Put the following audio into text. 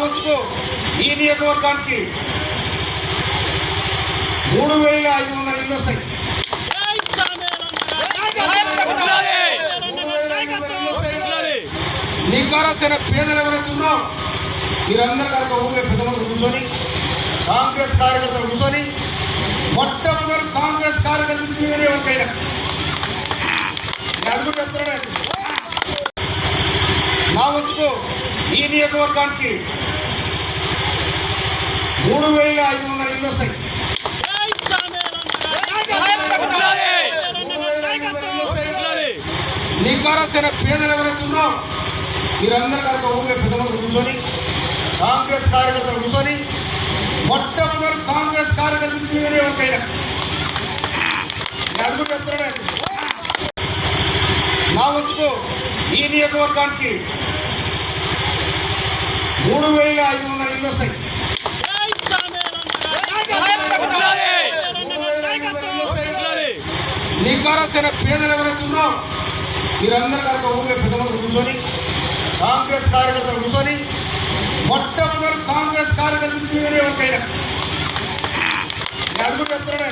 వంతుకు ఈ నియోజకవర్గానికి 3,500 ఇళ్ళు వస్తాయి. నికారసైన పేదలు ఎవరైతే ఉన్నారో మీరందరూ కనుక ఊళ్ళో పెద్దమంది కూర్చొని కాంగ్రెస్ కార్యకర్తలు కూర్చొని మొట్టమొదటి కాంగ్రెస్ కార్యకర్తలు ఎవరికైనా అది కూడా చెప్తున్నాడే. మా వంతుకు ఈ నియోజకవర్గానికి 3,500 ఇళ్ళు వస్తాయి. నికారసైన పేదలు ఎవరైతే ఉన్నారో మీరందరూ కనుక ఊళ్ళో పెద్దమంది కూర్చొని కాంగ్రెస్ కార్యకర్తలు కూర్చొని మొట్టమొదటి కాంగ్రెస్ కార్యకర్తలు ఎవరికైనా అది కూడా చెప్తున్నాడే. మా వంతుకు ఈ నియోజకవర్గానికి 3,500 ఇళ్ళు వస్తాయి. నికారసైన పేదలు ఎవరైతే ఉన్నారో మీరందరూ కనుక ఊళ్ళో పెద్దమంది కూర్చొని కాంగ్రెస్ కార్యకర్తలు కూర్చొని మొట్టమొదటి కాంగ్రెస్ కార్యకర్తలు ఎవరికైనా అది కూడా చెప్తున్నాడే.